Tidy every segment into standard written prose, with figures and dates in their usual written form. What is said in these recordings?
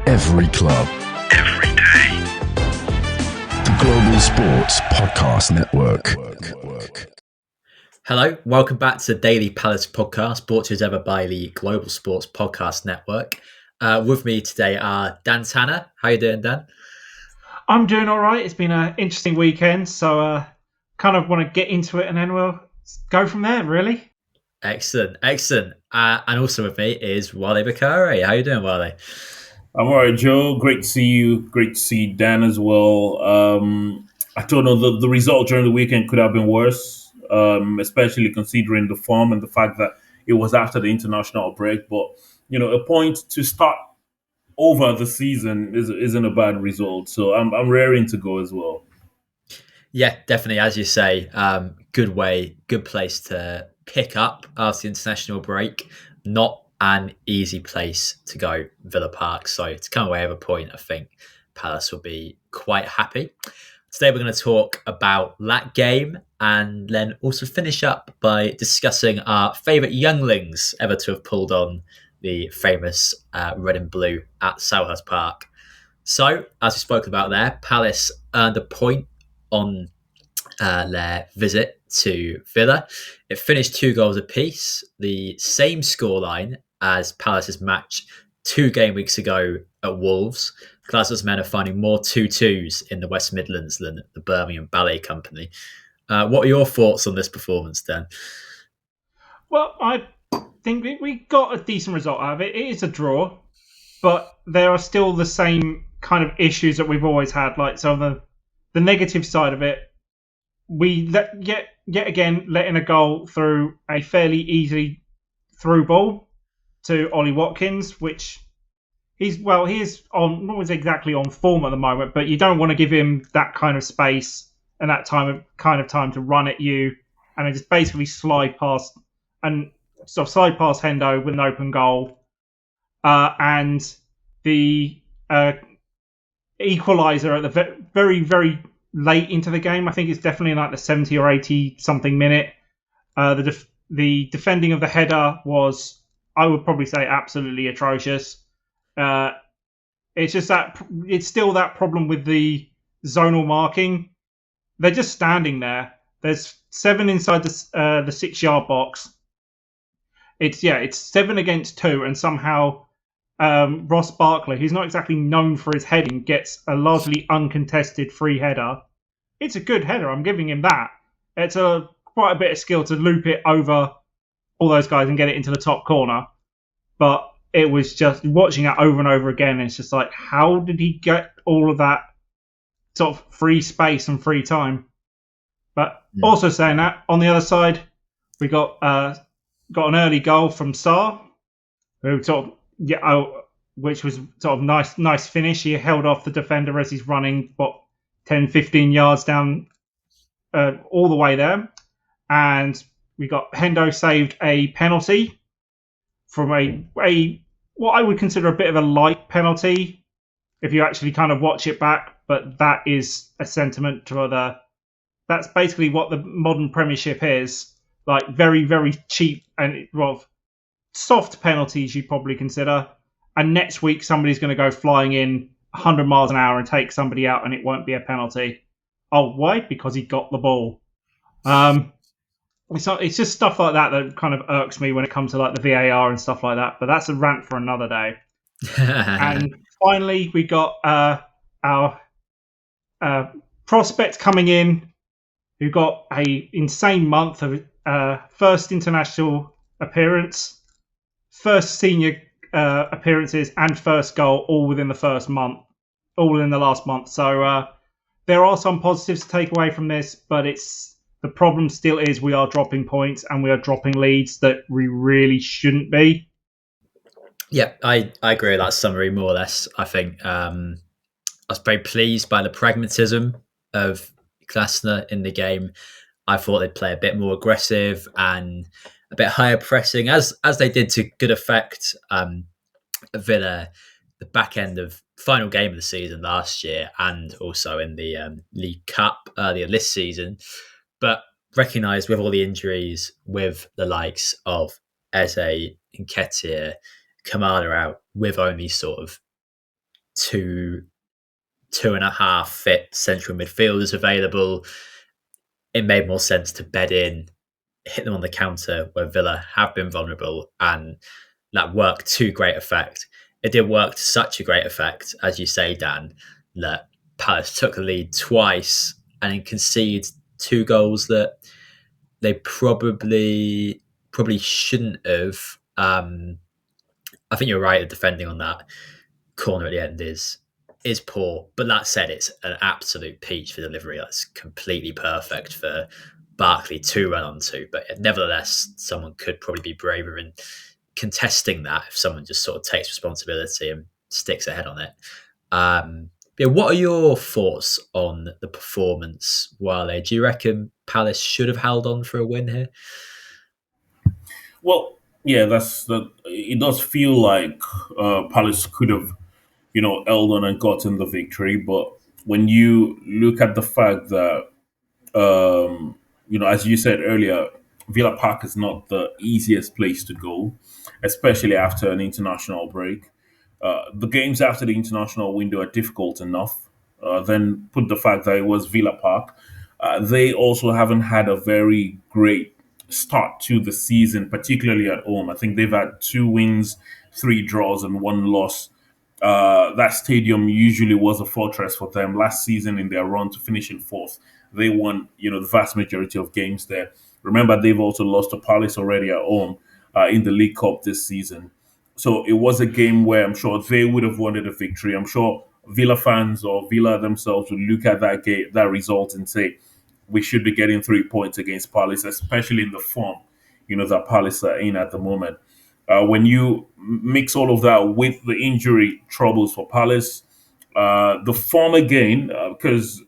Every club. Every day. The Global Sports Podcast Network. Hello, welcome back to the Daily Palace podcast, brought to you as ever by the Global Sports Podcast Network. With me today are Dan Tanner. How you doing, Dan? I'm doing all right. It's been an interesting weekend, so kind of want to get into it and then we'll go from there, really. Excellent. And also with me is Wale Bakare. How you doing, Wale? I'm all right, Joe. Great to see you. Great to see Dan as well. I don't know, the result during the weekend could have been worse, especially considering the form and the fact that it was after the international break. But, you know, a point to start over the season isn't a bad result. So I'm raring to go as well. Yeah, definitely. As you say, good place to pick up after the international break. Not an easy place to go, Villa Park. So to come away with a point, I think Palace will be quite happy. Today we're going to talk about that game and then also finish up by discussing our favourite younglings ever to have pulled on the famous red and blue at Sarreth Park. So, as we spoke about there, Palace earned a point on their visit to Villa. It finished 2 goals apiece, the same scoreline as Palace's match 2 game weeks ago at Wolves. Glasgow's men are finding more 2-2s in the West Midlands than the Birmingham Ballet Company. What are your thoughts on this performance, Dan? Well, I think we got a decent result out of it. It is a draw, but there are still the same kind of issues that we've always had. Like, so the negative side of it, we yet again letting a goal through a fairly easy through ball to Ollie Watkins, which he is on, not exactly on form at the moment, but you don't want to give him that kind of space and that time to run at you, and then just basically slide past Hendo with an open goal, and the equaliser at the very, very late into the game. I think it's definitely like the 70 or 80 something minute. The defending of the header was, I would probably say, absolutely atrocious. It's just that it's still that problem with the zonal marking. They're just standing there. There's 7 inside the 6-yard box. It's 7 against 2, and somehow Ross Barkley, who's not exactly known for his heading, gets a largely uncontested free header. It's a good header. I'm giving him that. It's quite a bit of skill to loop it over all those guys and get it into the top corner. But it was just watching it over and over again. It's just like, how did he get all of that sort of free space and free time? But also saying that, on the other side, we got an early goal from Sarreth, who which was sort of nice finish. He held off the defender as he's running 10, 15 yards down all the way there, and we got Hendo saved a penalty from a what I would consider a bit of a light penalty if you actually kind of watch it back, but that is a sentiment to that's basically what the modern Premiership is, like very, very cheap and soft penalties you'd probably consider, and next week somebody's going to go flying in 100 miles an hour and take somebody out and it won't be a penalty. Oh, why? Because he got the ball. It's just stuff like that kind of irks me when it comes to like the VAR and stuff like that. But that's a rant for another day. And finally, we got our prospect coming in, who got a insane month of first international appearance, first senior appearances, and first goal all within the last month. So there are some positives to take away from this, but the problem still is we are dropping points and we are dropping leads that we really shouldn't be. Yeah, I agree with that summary more or less. I think I was very pleased by the pragmatism of Glasner in the game. I thought they'd play a bit more aggressive and a bit higher pressing, as they did to good effect. Villa, the back end of final game of the season last year, and also in the League Cup earlier this season. But recognised with all the injuries, with the likes of Eze, Nketiah, Kamada out, with only sort of two and a half fit central midfielders available, it made more sense to bed in, hit them on the counter where Villa have been vulnerable, and that worked to great effect. It did work to such a great effect, as you say, Dan, that Palace took the lead twice and then conceded 2 goals that they probably shouldn't have. I think you're right at defending on that corner at the end is poor. But that said, it's an absolute peach for delivery. That's completely perfect for Barkley to run onto. But nevertheless, someone could probably be braver in contesting that if someone just sort of takes responsibility and sticks a head on it. Yeah, what are your thoughts on the performance, Wale? Do you reckon Palace should have held on for a win here? Well, yeah, that's that. It does feel like Palace could have, held on and gotten the victory. But when you look at the fact that, as you said earlier, Villa Park is not the easiest place to go, especially after an international break. The games after the international window are difficult enough. Then put the fact that it was Villa Park. They also haven't had a very great start to the season, particularly at home. I think they've had 2 wins, 3 draws, and 1 loss. That stadium usually was a fortress for them. Last season, in their run to finish in 4th, they won, the vast majority of games there. Remember, they've also lost to Palace already at home in the League Cup this season. So it was a game where I'm sure they would have wanted a victory. I'm sure Villa fans or Villa themselves would look at that game, that result, and say, we should be getting 3 points against Palace, especially in the form, that Palace are in at the moment. When you mix all of that with the injury troubles for Palace, the form again, because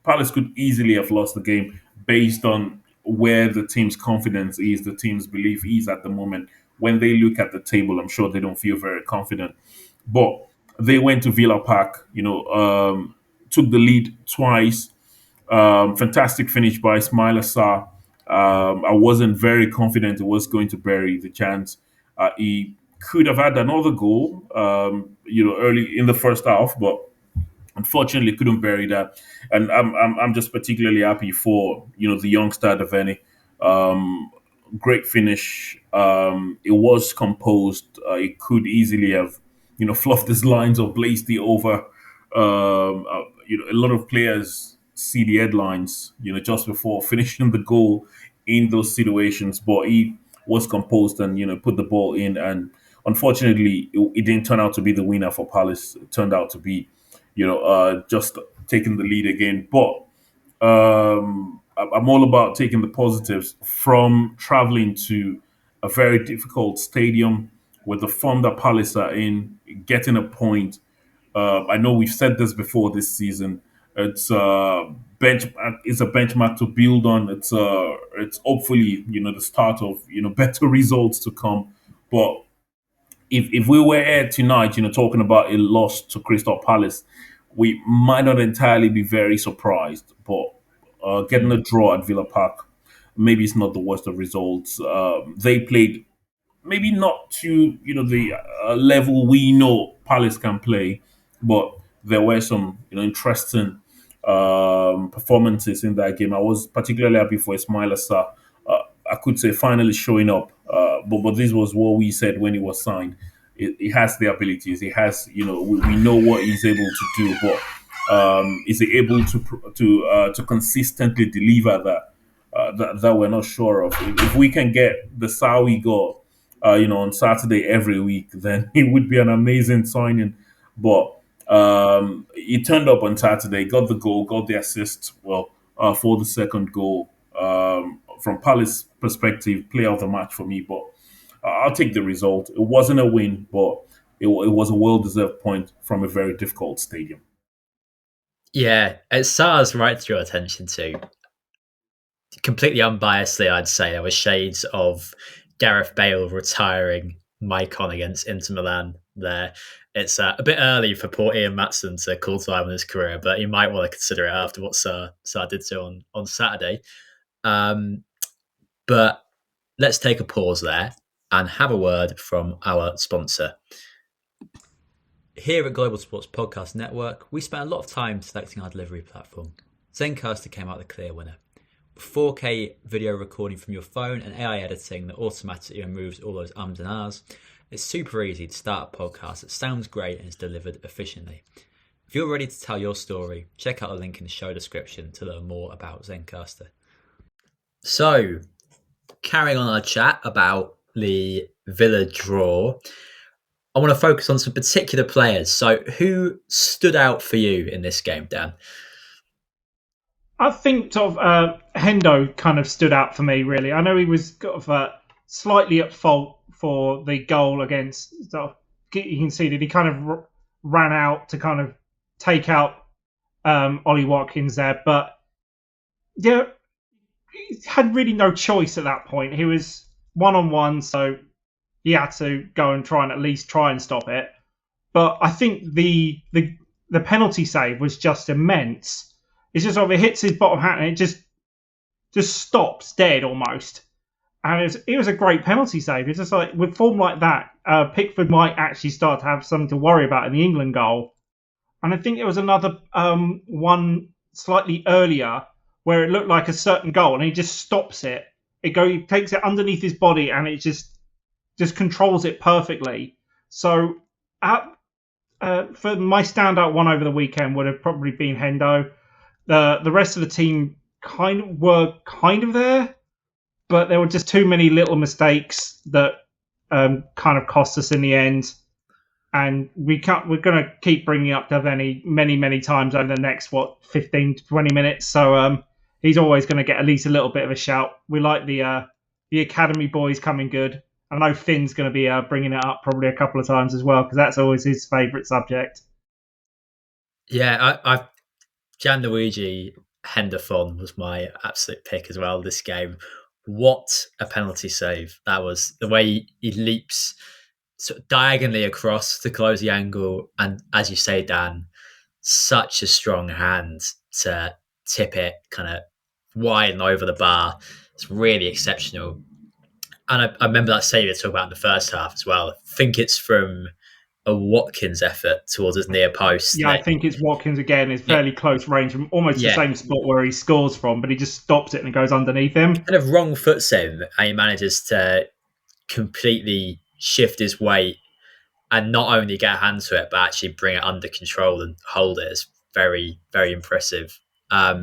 Palace could easily have lost the game based on where the team's confidence is, the team's belief is at the moment. When they look at the table, I'm sure they don't feel very confident. But they went to Villa Park, took the lead twice. Fantastic finish by Ismaila Sarr. I wasn't very confident it was going to bury the chance. He could have had another goal, early in the first half, but unfortunately couldn't bury that. And I'm just particularly happy for the youngster Daveni. Great finish. It was composed. It could easily have fluffed his lines or blazed it over. A lot of players see the headlines just before finishing the goal in those situations, but he was composed and put the ball in. And unfortunately, it didn't turn out to be the winner for Palace. It turned out to be just taking the lead again. But I'm all about taking the positives from traveling to a very difficult stadium with the form that Palace are in, getting a point. I know we've said this before this season. It's a benchmark to build on. It's hopefully the start of better results to come. But if we were here tonight, talking about a loss to Crystal Palace, we might not entirely be very surprised. But getting a draw at Villa Park, maybe it's not the worst of results. They played maybe not to the level we know Palace can play, but there were some interesting performances in that game. I was particularly happy for Ismaila Sarr. I could say finally showing up, but this was what we said when he was signed. He has the abilities. He has we know what he's able to do, but is he able to consistently deliver that we're not sure of. If we can get the Sarr we got on Saturday every week, then it would be an amazing signing. But he turned up on Saturday, got the goal, got the assist. Well, for the second goal, from Palace perspective, player of the match for me. But I'll take the result. It wasn't a win, but it was a well-deserved point from a very difficult stadium. Yeah, it's Sarr's right to draw attention to. Completely unbiasedly, I'd say there were shades of Gareth Bale retiring Maicon against Inter Milan there. It's a bit early for poor Ian Matson to call time on his career, but he might want to consider it after what Sarr did to on Saturday. But let's take a pause there and have a word from our sponsor. Here at Global Sports Podcast Network, we spent a lot of time selecting our delivery platform. Zencaster came out the clear winner. 4K video recording from your phone and AI editing that automatically removes all those ums and ahs. It's super easy to start a podcast that sounds great and is delivered efficiently. If you're ready to tell your story, check out the link in the show description to learn more about Zencaster. So, carrying on our chat about the Villa draw, I want to focus on some particular players. So, who stood out for you in this game, Dan? I think sort of Hendo kind of stood out for me, really. I know he was sort of slightly at fault for the goal against. You can see that he kind of ran out to kind of take out Ollie Watkins there, but yeah, he had really no choice at that point. He was 1-on-1, so he had to go and try and at least try and stop it. But I think the penalty save was just immense. It's just sort of, it hits his bottom hat and it just stops dead almost. And it was a great penalty save. It's just like, with form like that, Pickford might actually start to have something to worry about in the England goal. And I think there was another one slightly earlier where it looked like a certain goal and he just stops it. He takes it underneath his body and it just controls it perfectly. So for my standout one over the weekend would have probably been Hendo. The rest of the team were kind of there, but there were just too many little mistakes that kind of cost us in the end. And we're going to keep bringing up Devaney many times over the next 15 to 20 minutes. So he's always going to get at least a little bit of a shout. We like the academy boys coming good. I know Finn's going to be bringing it up probably a couple of times as well because that's always his favourite subject. Yeah, I Gianluigi Henderson was my absolute pick as well this game. What a penalty save that was. The way he leaps sort of diagonally across to close the angle. And as you say, Dan, such a strong hand to tip it kind of wide and over the bar. It's really exceptional. And I remember that save you talked about in the first half as well. I think it's from a Watkins effort towards his near post. Yeah, I think it's Watkins again. It's fairly close range from almost the same spot where he scores from, but he just stops it and it goes underneath him. Kind of wrong foots him and he manages to completely shift his weight and not only get a hand to it, but actually bring it under control and hold it. It's very, very impressive. What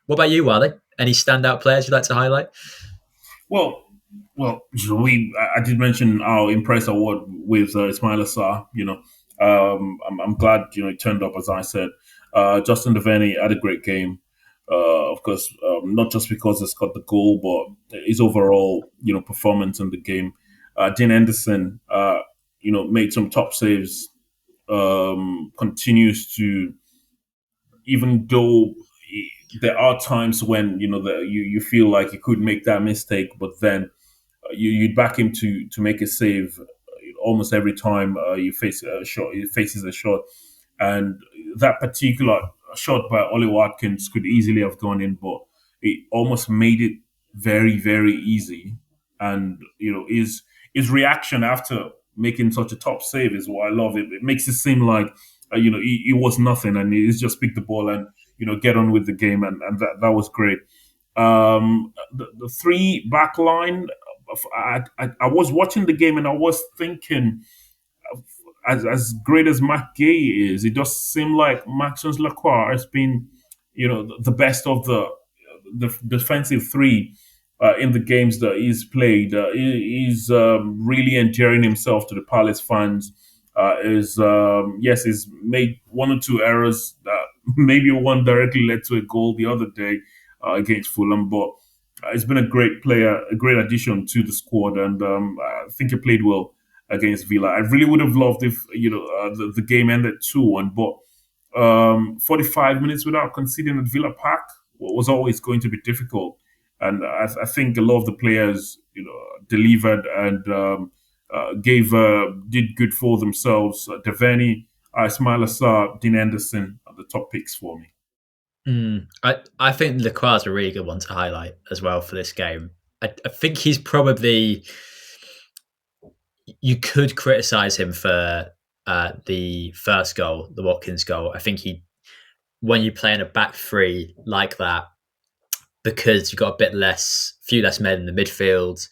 about you, Wale? Any standout players you'd like to highlight? Well, I did mention our Impress Award with Ismail Assar. I'm glad it turned up as I said. Justin Devaney had a great game. Of course, not just because he got the goal, but his overall performance in the game. Dean Henderson, made some top saves. Continues to, even though there are times when you feel like you could make that mistake, but then you'd back him to make a save almost every time he faces a shot. And that particular shot by Ollie Watkins could easily have gone in, but it almost made it very, very easy. And his reaction after making such a top save is what I love. It makes it seem like he was nothing, and he's just picked the ball and get on with the game, and that was great. The three back line. I was watching the game and I was thinking, as great as Matt Gay is, it does seem like Maxence Lacroix has been, the best of the defensive three in the games that he's played. He's really endearing himself to the Palace fans. He's made one or two errors that maybe one directly led to a goal the other day against Fulham, but he's been a great player, a great addition to the squad, and I think he played well against Villa. I really would have loved if the game ended 2-1, but 45 minutes without conceding at Villa Park was always going to be difficult, and I think a lot of the players delivered and did good for themselves. Devaney, Ismail Assar, Dean Henderson are the top picks for me. I think Lacroix is a really good one to highlight as well for this game. I think he's probably, you could criticise him for the first goal, the Watkins goal, I think when you play in a back three like that, because you've got few less men in the midfield,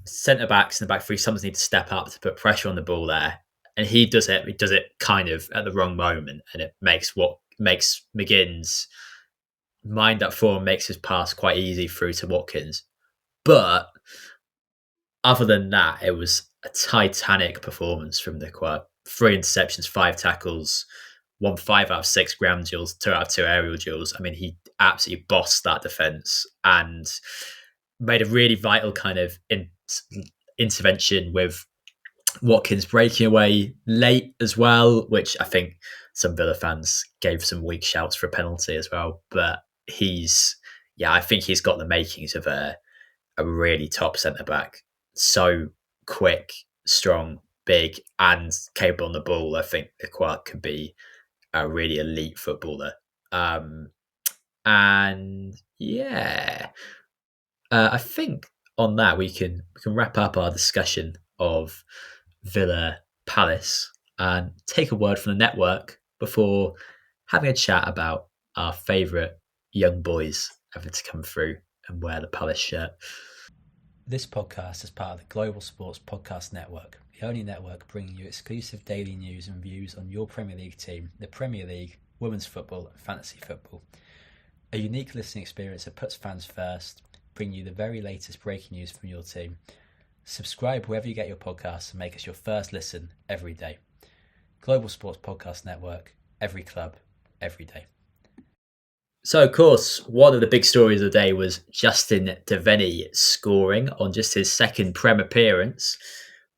centre backs in the back three, sometimes need to step up to put pressure on the ball there. And he does it kind of at the wrong moment, and it makes McGinn's mind up form, makes his pass quite easy through to Watkins. But other than that, it was a titanic performance from the quad. 3 interceptions, 5 tackles, won 5 out of 6 ground duels, 2 out of 2 aerial duels. I mean, he absolutely bossed that defence and made a really vital kind of intervention with Watkins breaking away late as well, which I think some Villa fans gave some weak shouts for a penalty as well. But I think he's got the makings of a really top centre-back. So quick, strong, big, and capable on the ball. I think the Quark could be a really elite footballer. I think on that we can wrap up our discussion of Villa Palace and take a word from the network before having a chat about our favourite young boys ever to come through and wear the Palace shirt. This podcast is part of the Global Sports Podcast Network, the only network bringing you exclusive daily news and views on your Premier League team, the Premier League, women's football and fantasy football. A unique listening experience that puts fans first, bringing you the very latest breaking news from your team. Subscribe wherever you get your podcasts and make us your first listen every day. Global Sports Podcast Network, every club, every day. So, of course, one of the big stories of the day was Justin Devenny scoring on just his second Prem appearance.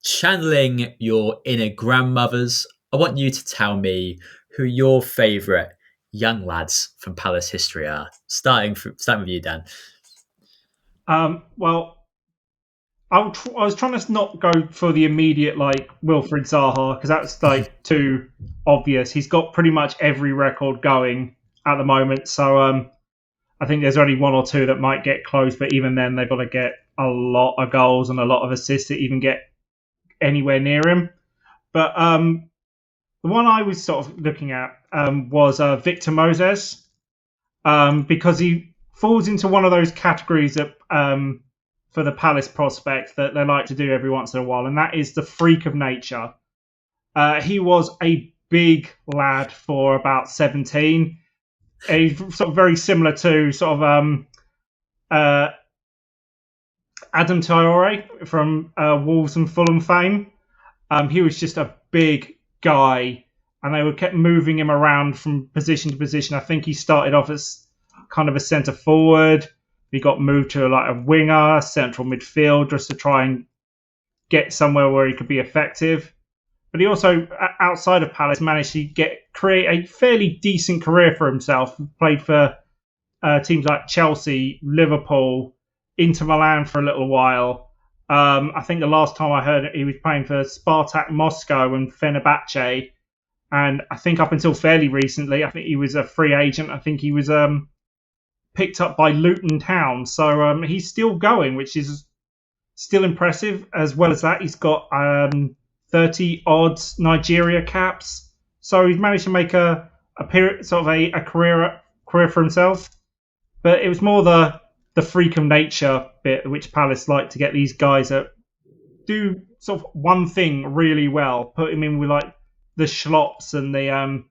Channeling your inner grandmothers, I want you to tell me who your favourite young lads from Palace history are. Starting with you, Dan. Well, I was trying to not go for the immediate like Wilfried Zaha because that's like too obvious. He's got pretty much every record going at the moment, so I think there's only 1 or 2 that might get close, but even then they've got to get a lot of goals and a lot of assists to even get anywhere near him. But the one I was sort of looking at was Victor Moses because he falls into one of those categories that for the Palace prospect that they like to do every once in a while, and that is the freak of nature. He was a big lad for about 17. He's sort of very similar to sort of Adam Traore from Wolves and Fulham fame. He was just a big guy, and they kept moving him around from position to position. I think he started off as kind of a centre forward. He got moved to like a winger, central midfield, just to try and get somewhere where he could be effective. But he also, outside of Palace, managed to create a fairly decent career for himself. He played for teams like Chelsea, Liverpool, Inter Milan for a little while. I think the last time I heard it, he was playing for Spartak Moscow and Fenerbahce. And I think up until fairly recently, I think he was a free agent. I think he was picked up by Luton Town. So he's still going, which is still impressive. As well as that, he's got 30 odd Nigeria caps. So he's managed to make a career for himself. But it was more the freak of nature bit, which Palace like to get these guys that do sort of one thing really well. Put him in with like the Schlops and the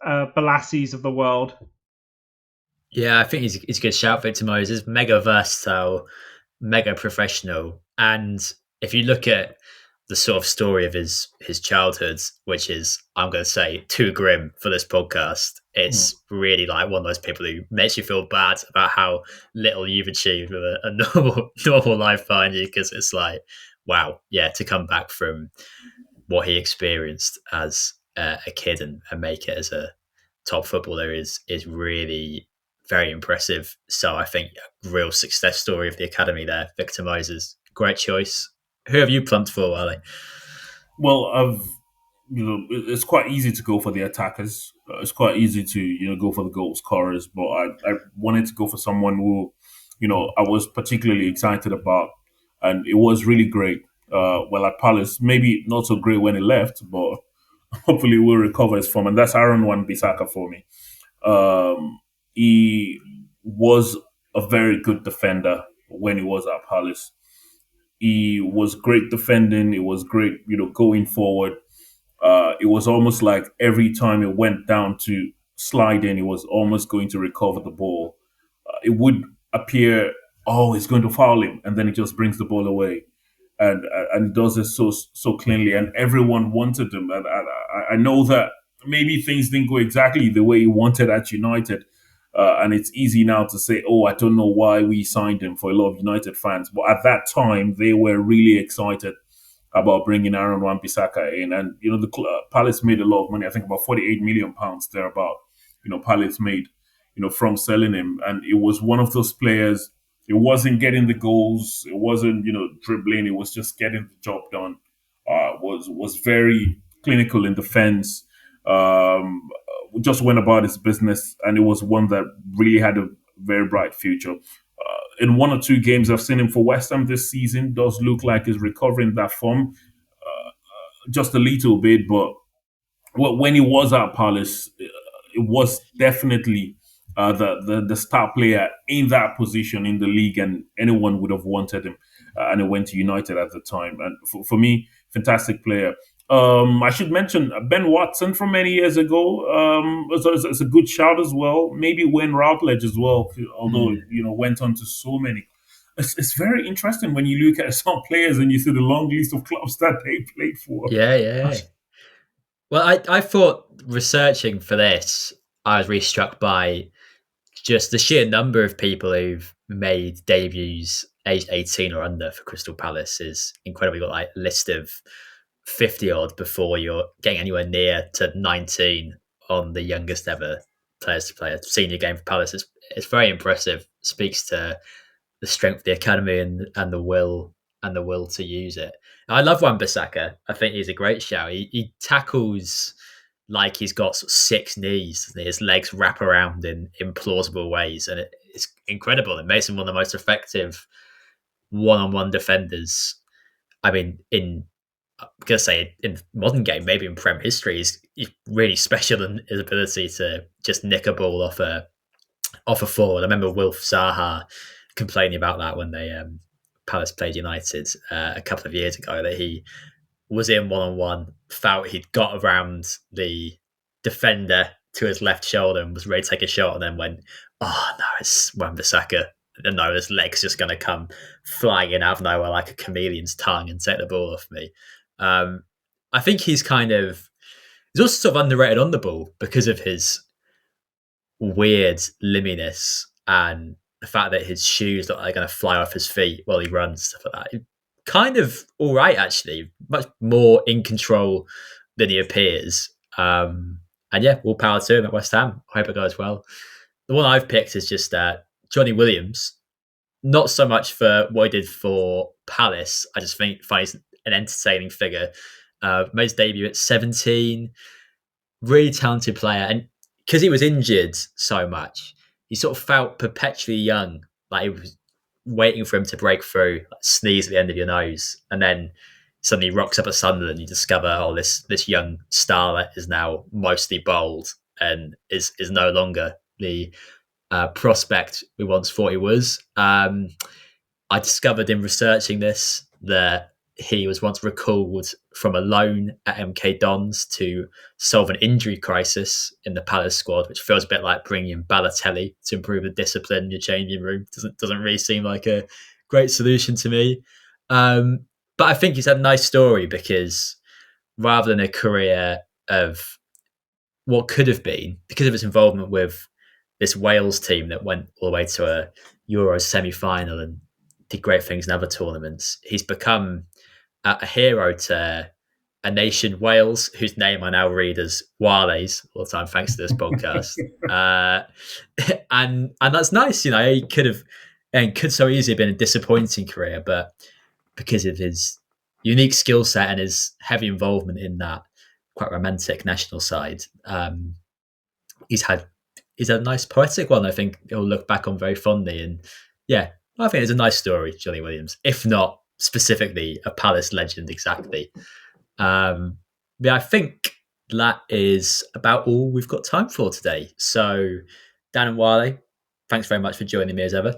Balassis of the world. Yeah, I think he's a good shout, Victor Moses. Mega versatile, mega professional. And if you look at the sort of story of his childhood, which is, I'm going to say, too grim for this podcast, it's really like one of those people who makes you feel bad about how little you've achieved with a normal life behind you, because it's like, wow, yeah, to come back from what he experienced as a kid and make it as a top footballer is really very impressive. So I think a real success story of the academy there, Victor Moses. Great choice. Who have you plumped for, Wale? Well, it's quite easy to go for the attackers. It's quite easy to, go for the goal scorers. But I wanted to go for someone who, I was particularly excited about, and it was really great well, at Palace, maybe not so great when he left, but hopefully will recover his form. And that's Aaron Wan-Bissaka for me. He was a very good defender when he was at Palace. He was great defending. It was great, going forward. It was almost like every time it went down to slide in, he was almost going to recover the ball. It would appear, oh, he's going to foul him, and then he just brings the ball away, and does it so cleanly. And everyone wanted him. And I know that maybe things didn't go exactly the way he wanted at United. And it's easy now to say, oh, I don't know why we signed him, for a lot of United fans. But at that time, they were really excited about bringing Aaron Wan-Bissaka in. And, the Palace made a lot of money. I think about £48 million thereabout, Palace made, from selling him. And it was one of those players, it wasn't getting the goals. It wasn't, dribbling. It was just getting the job done. Was very clinical in defense. Just went about his business, and it was one that really had a very bright future. In one or two games I've seen him for West Ham this season, does look like he's recovering that form just a little bit. But when he was at Palace, it was definitely the star player in that position in the league, and anyone would have wanted him. And he went to United at the time. And for me, fantastic player. I should mention Ben Watson from many years ago. It's a good shout as well. Maybe Wayne Routledge as well, although went on to so many. It's very interesting when you look at some players and you see the long list of clubs that they played for. Yeah. Well, I thought researching for this, I was really struck by just the sheer number of people who've made debuts aged 18 or under for Crystal Palace is incredible. You've got like a list of 50 odd before you're getting anywhere near to 19 on the youngest ever players to play a senior game for Palace. It's very impressive. Speaks to the strength of the academy and the will to use it. I love Wan-Bissaka. I think he's a great shout. He tackles like he's got sort of 6 knees. His legs wrap around in implausible ways, and it's incredible. It makes him one of the most effective one-on-one defenders. I mean, I'm going to say in modern game, maybe in Prem history, he's really special in his ability to just nick a ball off a forward. I remember Wilf Zaha complaining about that when they Palace played United a couple of years ago, that he was in one-on-one, felt he'd got around the defender to his left shoulder and was ready to take a shot, and then went, oh no, it's Wan-Bissaka. And no, his leg's just going to come flying in out of nowhere like a chameleon's tongue and take the ball off me. I think he's also sort of underrated on the ball because of his weird limminess and the fact that his shoes look like they're going to fly off his feet while he runs, stuff like that. Kind of all right, actually. Much more in control than he appears. And yeah, all power to him at West Ham. I hope it goes well. The one I've picked is just Johnny Williams. Not so much for what he did for Palace. I just find he's an entertaining figure. Made his debut at 17. Really talented player. And because he was injured so much, he sort of felt perpetually young. Like it was waiting for him to break through, like sneeze at the end of your nose, and then suddenly rocks up at Sunderland. You discover, this young starlet is now mostly bald and is no longer the prospect we once thought he was. I discovered in researching this that he was once recalled from a loan at MK Dons to solve an injury crisis in the Palace squad, which feels a bit like bringing in Balotelli to improve the discipline in your changing room. Doesn't really seem like a great solution to me. But I think he's had a nice story because rather than a career of what could have been, because of his involvement with this Wales team that went all the way to a Euro semi-final and did great things in other tournaments, he's become a hero to a nation, Wales, whose name I now read as Wales all the time, thanks to this podcast. And that's nice. He could so easily have been a disappointing career, but because of his unique skill set and his heavy involvement in that quite romantic national side, he's had a nice poetic one. I think he'll look back on very fondly. And yeah, I think it's a nice story, Johnny Williams, if not specifically a Palace legend exactly. Yeah, I think that is about all we've got time for today. So, Dan and Wale, thanks very much for joining me as ever.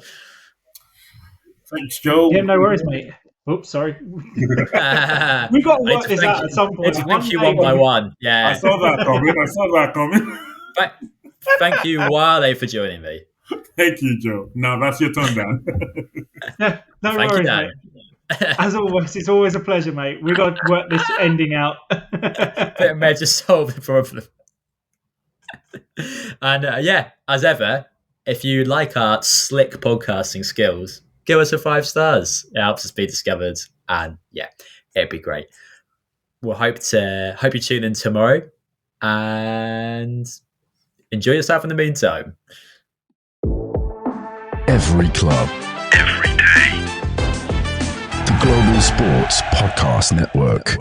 Thanks, Joe. Yeah, no worries, mate. Oops, sorry. We've got to work this out at some point. Thank you one by one. Yeah. I saw that coming. Thank you, Wale, for joining me. Thank you, Joe. Now that's your turn, Dan. Yeah, no worries, mate. As always, it's always a pleasure, mate. We've got to work this ending out. Bit of major solve the problem. And yeah, as ever, if you like our slick podcasting skills, give us a 5 stars. It helps us be discovered, and yeah, it'd be great. We'll hope you tune in tomorrow, and enjoy yourself in the meantime. Every club, every day. The Global Sports Podcast Network.